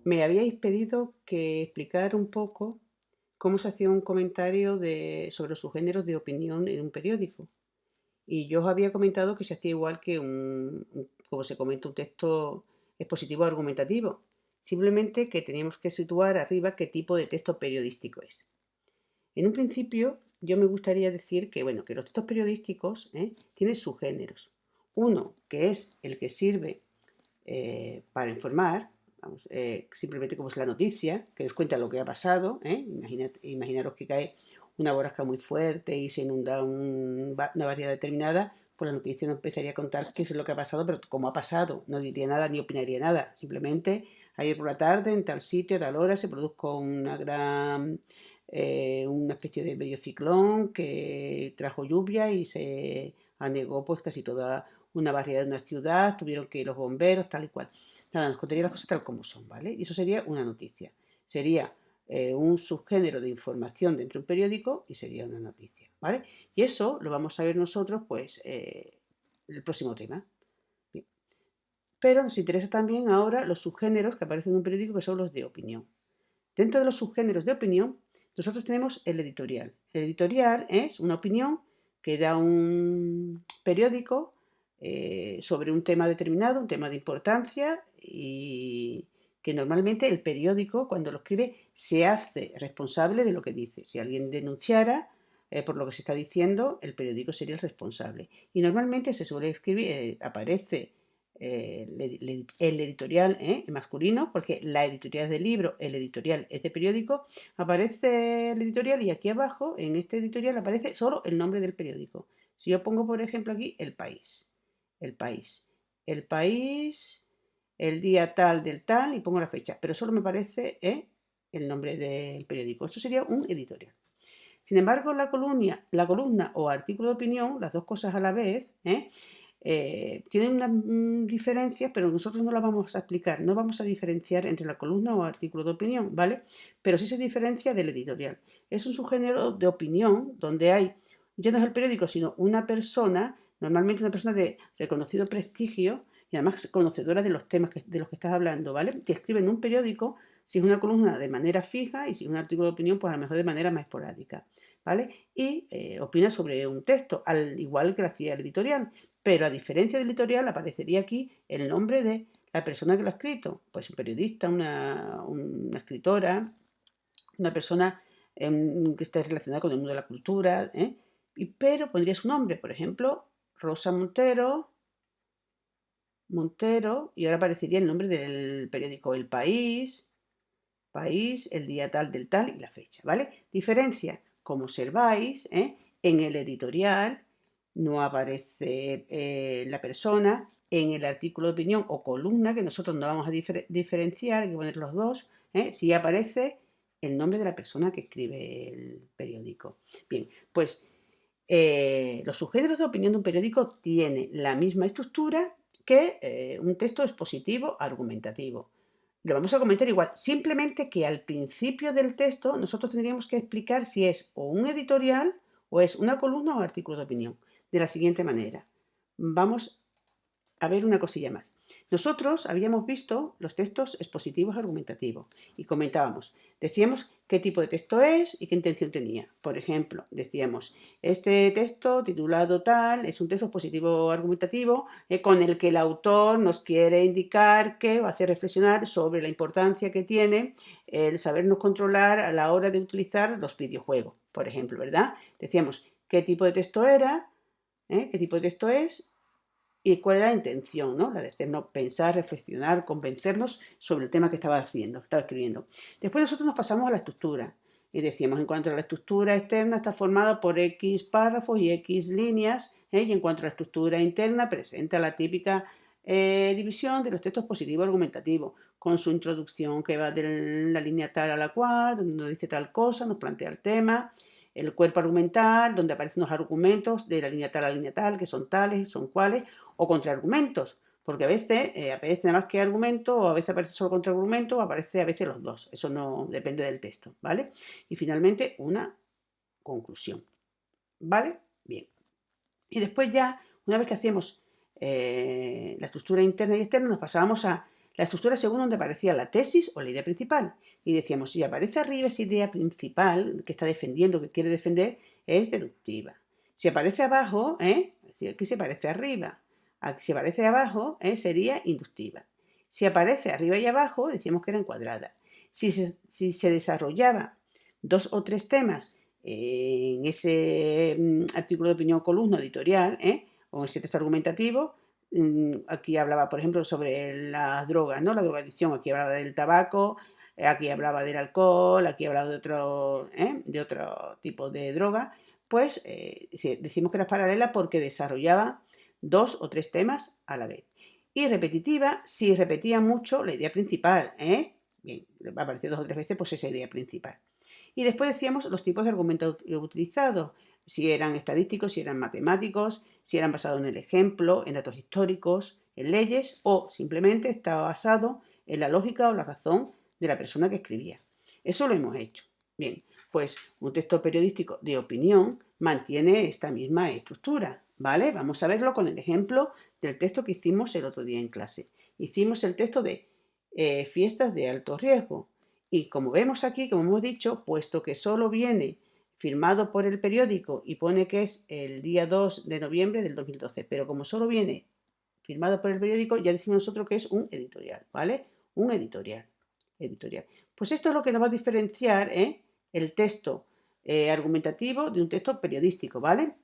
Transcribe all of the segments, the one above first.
Me habíais pedido que explicara un poco cómo se hacía un comentario sobre sus géneros de opinión en un periódico. Y yo os había comentado que se hacía igual que como se comenta, un texto expositivo argumentativo. Simplemente que teníamos que situar arriba qué tipo de texto periodístico es. En un principio, yo me gustaría decir que, bueno, que los textos periodísticos tienen sus géneros. Uno, que es el que sirve para informar, vamos, simplemente como es la noticia, que les cuenta lo que ha pasado. Imaginaros que cae una borrasca muy fuerte y se inunda una variedad determinada, pues la noticia no empezaría a contar qué es lo que ha pasado, pero cómo ha pasado, no diría nada ni opinaría nada, simplemente ayer por la tarde, en tal sitio, a tal hora, se produjo una especie de medio ciclón que trajo lluvia y se anegó pues casi toda una variedad de una ciudad, tuvieron que ir los bomberos, tal y cual. Nada, nos contaría las cosas tal como son, ¿vale? Y eso sería una noticia. Sería un subgénero de información dentro de un periódico y sería una noticia, ¿vale? Y eso lo vamos a ver nosotros, pues, el próximo tema. Bien. Pero nos interesa también ahora los subgéneros que aparecen en un periódico, que son los de opinión. Dentro de los subgéneros de opinión, nosotros tenemos el editorial. El editorial es una opinión que da un periódico sobre un tema determinado, un tema de importancia, y que normalmente el periódico, cuando lo escribe, se hace responsable de lo que dice. Si alguien denunciara por lo que se está diciendo, el periódico sería el responsable. Y normalmente se suele escribir, aparece el editorial masculino, porque la editorial es de libro, el editorial es de periódico, aparece el editorial y aquí abajo, en este editorial, aparece solo el nombre del periódico. Si yo pongo, por ejemplo, aquí El País, El País, El País, el día tal del tal y pongo la fecha, pero solo me aparece el nombre del periódico. Esto sería un editorial. Sin embargo, la columna o artículo de opinión, las dos cosas a la vez, tienen unas diferencias, pero nosotros no las vamos a explicar. No vamos a diferenciar entre la columna o artículo de opinión, ¿vale? Pero sí se diferencia del editorial. Es un subgénero de opinión donde hay, ya no es el periódico, sino una persona, normalmente una persona de reconocido prestigio y además conocedora de los temas de los que estás hablando, ¿vale? Que escribe en un periódico, si es una columna de manera fija y si es un artículo de opinión, pues a lo mejor de manera más esporádica, ¿vale? Y opina sobre un texto, al igual que la hacía el editorial. Pero a diferencia del editorial, aparecería aquí el nombre de la persona que lo ha escrito. Pues un periodista, una escritora, una persona que esté relacionada con el mundo de la cultura, pero pondría su nombre, por ejemplo, Rosa Montero, y ahora aparecería el nombre del periódico El País, el día tal del tal y la fecha, ¿vale? Diferencia, como observáis, en el editorial no aparece la persona, en el artículo de opinión o columna, que nosotros no vamos a diferenciar, hay que poner los dos, sí aparece el nombre de la persona que escribe el periódico. Bien, pues los subgéneros de opinión de un periódico tienen la misma estructura que un texto expositivo argumentativo. Lo vamos a comentar igual, simplemente que al principio del texto nosotros tendríamos que explicar si es o un editorial o es una columna o artículo de opinión, de la siguiente manera. Vamos a ver una cosilla más. Nosotros habíamos visto los textos expositivos argumentativos y comentábamos, decíamos qué tipo de texto es y qué intención tenía. Por ejemplo, decíamos, este texto titulado tal es un texto expositivo argumentativo con el que el autor nos quiere indicar que va a hacer reflexionar sobre la importancia que tiene el sabernos controlar a la hora de utilizar los videojuegos, por ejemplo, ¿verdad? Decíamos qué tipo de texto era, qué tipo de texto es y cuál era la intención, ¿no? La de hacernos pensar, reflexionar, convencernos sobre el tema que estaba haciendo, que estaba escribiendo. Después nosotros nos pasamos a la estructura y decíamos, en cuanto a la estructura externa, está formada por X párrafos y X líneas, y en cuanto a la estructura interna, presenta la típica división de los textos positivos argumentativos, con su introducción que va de la línea tal a la cual, donde nos dice tal cosa, nos plantea el tema, el cuerpo argumental, donde aparecen los argumentos de la línea tal a la línea tal, que son tales, son cuales, o contraargumentos, porque a veces aparece nada más que argumento, o a veces aparece solo contraargumento, o aparece a veces los dos. Eso no depende del texto, ¿vale? Y finalmente una conclusión, ¿vale? Bien. Y después ya, una vez que hacemos la estructura interna y externa, nos pasábamos a la estructura según donde aparecía la tesis o la idea principal. Y decíamos, si aparece arriba esa idea principal que está defendiendo, que quiere defender, es deductiva. Si aparece abajo, si aquí se aparece arriba, aquí si aparece abajo, sería inductiva. Si aparece arriba y abajo, decíamos que era encuadrada. Si se desarrollaba 2 o 3 temas en ese artículo de opinión columna editorial, o en ese texto argumentativo, aquí hablaba, por ejemplo, sobre las drogas, ¿no? La drogadicción, aquí hablaba del tabaco, aquí hablaba del alcohol, aquí hablaba de otro tipo de droga, pues decimos que era paralela porque desarrollaba 2 o 3 temas a la vez. Y repetitiva, si repetía mucho la idea principal, bien, apareció 2 o 3 veces, pues esa idea principal. Y después decíamos los tipos de argumentos utilizados, si eran estadísticos, si eran matemáticos, si eran basados en el ejemplo, en datos históricos, en leyes, o simplemente estaba basado en la lógica o la razón de la persona que escribía. Eso lo hemos hecho. Bien, pues un texto periodístico de opinión mantiene esta misma estructura, ¿vale? Vamos a verlo con el ejemplo del texto que hicimos el otro día en clase. Hicimos el texto de fiestas de alto riesgo. Y como vemos aquí, como hemos dicho, puesto que solo viene firmado por el periódico y pone que es el día 2 de noviembre del 2012, pero como solo viene firmado por el periódico, ya decimos nosotros que es un editorial, ¿vale? Un editorial. Pues esto es lo que nos va a diferenciar el texto argumentativo de un texto periodístico, ¿vale?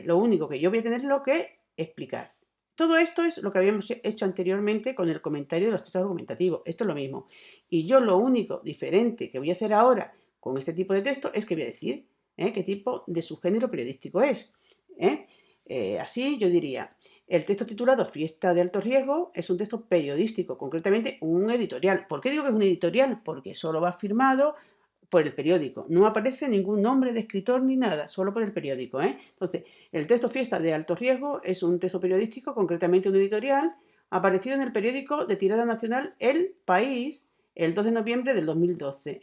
Lo único que yo voy a tener que explicar. Todo esto es lo que habíamos hecho anteriormente con el comentario de los textos argumentativos. Esto es lo mismo. Y yo lo único diferente que voy a hacer ahora con este tipo de texto es que voy a decir qué tipo de subgénero periodístico es. Así yo diría, el texto titulado Fiesta de alto riesgo es un texto periodístico, concretamente un editorial. ¿Por qué digo que es un editorial? Porque solo va firmado por el periódico. No aparece ningún nombre de escritor ni nada, solo por el periódico. Entonces, el texto Fiesta de alto riesgo es un texto periodístico, concretamente un editorial, aparecido en el periódico de tirada nacional El País el 2 de noviembre del 2012.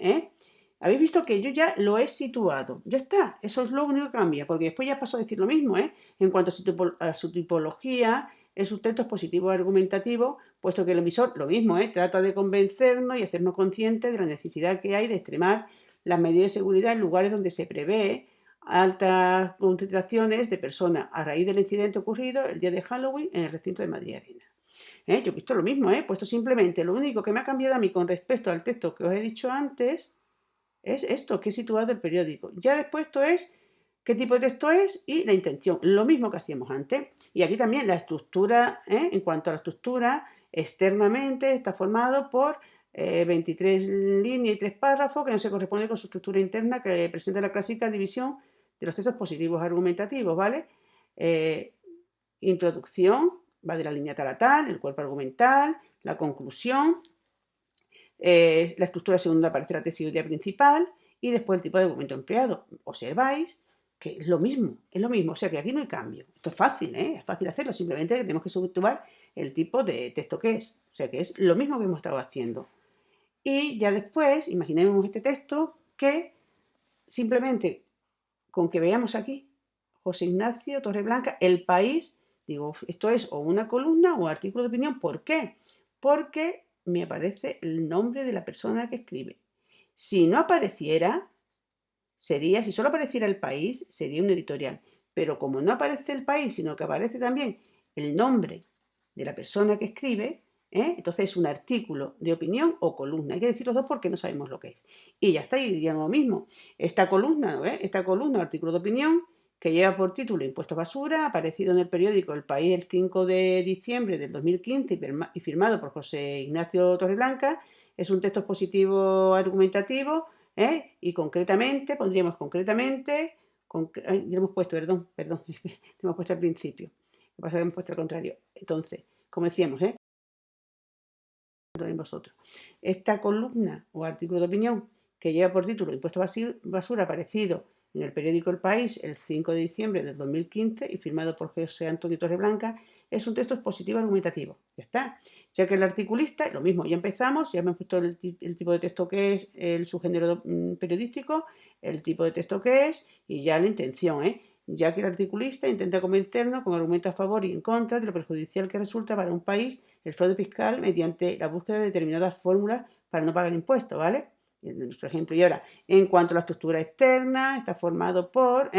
Habéis visto que yo ya lo he situado. Ya está, eso es lo único que cambia, porque después ya paso a decir lo mismo, en cuanto a su tipología, en sus textos positivos argumentativos, puesto que el emisor, lo mismo, trata de convencernos y hacernos conscientes de la necesidad que hay de extremar las medidas de seguridad en lugares donde se prevé altas concentraciones de personas a raíz del incidente ocurrido el día de Halloween en el recinto de Madrid Arena. Yo he visto lo mismo, puesto simplemente lo único que me ha cambiado a mí con respecto al texto que os he dicho antes es esto, que he situado el periódico. Ya después esto es qué tipo de texto es y la intención. Lo mismo que hacíamos antes. Y aquí también la estructura, en cuanto a la estructura, externamente está formado por 23 líneas y 3 párrafos que no se corresponde con su estructura interna que presenta la clásica división de los textos positivos argumentativos, ¿vale? Introducción, va de la línea tal a tal, el cuerpo argumental, la conclusión, la estructura segunda aparece la tesis y idea principal y después el tipo de argumento empleado. Observáis que es lo mismo, o sea que aquí no hay cambio. Esto es fácil, es fácil hacerlo, simplemente tenemos que subtitular el tipo de texto que es, o sea que es lo mismo que hemos estado haciendo. Y ya después, imaginemos este texto que simplemente con que veamos aquí José Ignacio Torreblanca, El País, digo, esto es o una columna o artículo de opinión. ¿Por qué? Porque me aparece el nombre de la persona que escribe. Si no apareciera, si solo apareciera El País, sería un editorial. Pero como no aparece El País, sino que aparece también el nombre de la persona que escribe, entonces es un artículo de opinión o columna. Hay que decir los dos porque no sabemos lo que es. Y ya está, y diríamos lo mismo. Esta columna, artículo de opinión, que lleva por título Impuestos Basura, aparecido en el periódico El País el 5 de diciembre del 2015 y firmado por José Ignacio Torreblanca, es un texto expositivo argumentativo, y concretamente, pondríamos concretamente, ya hemos puesto, perdón, hemos puesto al principio, lo que pasa es que hemos puesto al contrario. Entonces, como decíamos, en vosotros. Esta columna o artículo de opinión que lleva por título Impuestos Basura aparecido en el periódico El País el 5 de diciembre del 2015 y firmado por José Antonio Torreblanca, es un texto expositivo argumentativo. Ya está. Ya que el articulista, lo mismo, ya empezamos, ya hemos puesto el tipo de texto que es, el subgénero periodístico, el tipo de texto que es y ya la intención. ya que el articulista intenta convencernos con argumentos a favor y en contra de lo perjudicial que resulta para un país el fraude fiscal mediante la búsqueda de determinadas fórmulas para no pagar impuestos, ¿vale? Nuestro ejemplo. Y ahora, en cuanto a la estructura externa, está formado por,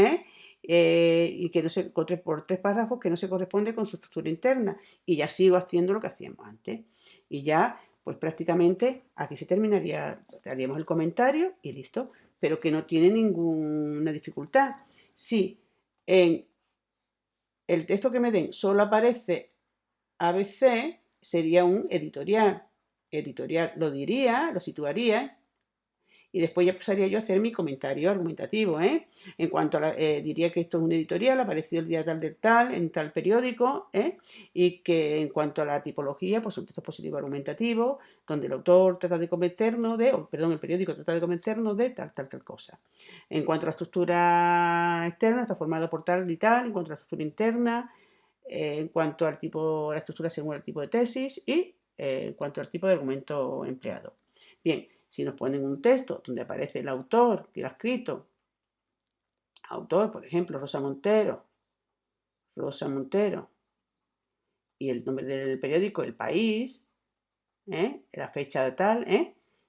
y que no se por tres párrafos que no se corresponde con su estructura interna. Y ya sigo haciendo lo que hacíamos antes. Y ya, pues prácticamente aquí se terminaría, haríamos el comentario y listo, pero que no tiene ninguna dificultad. Si en el texto que me den solo aparece ABC, sería un editorial. Editorial lo diría, lo situaría y después ya pasaría yo a hacer mi comentario argumentativo. En cuanto a diría que esto es un editorial, apareció el día tal del tal, en tal periódico, y que en cuanto a la tipología, pues un texto positivo argumentativo, donde el autor trata de convencernos de, o perdón, el periódico trata de convencernos de tal cosa. En cuanto a la estructura externa, está formada por tal y tal, en cuanto a la estructura interna, en cuanto al tipo, la estructura según el tipo de tesis y en cuanto al tipo de argumento empleado. Bien, si nos ponen un texto donde aparece el autor que lo ha escrito, autor, por ejemplo, Rosa Montero, y el nombre del periódico, El País, la fecha de tal,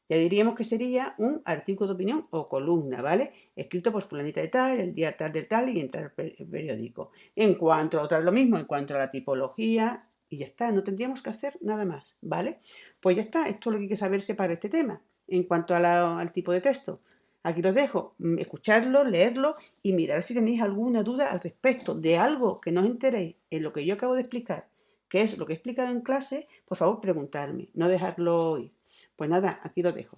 ya diríamos que sería un artículo de opinión o columna, ¿vale? Escrito por fulanita de tal, el día tal de tal y en tal periódico. En cuanto a otra, lo mismo, en cuanto a la tipología, y ya está, no tendríamos que hacer nada más, ¿vale? Pues ya está, esto es lo que hay que saberse para este tema. En cuanto al tipo de texto, aquí los dejo, escucharlo, leerlo y mirar si tenéis alguna duda al respecto de algo que no os enteréis en lo que yo acabo de explicar, que es lo que he explicado en clase, por favor preguntarme, no dejarlo ir. Pues nada, aquí lo dejo.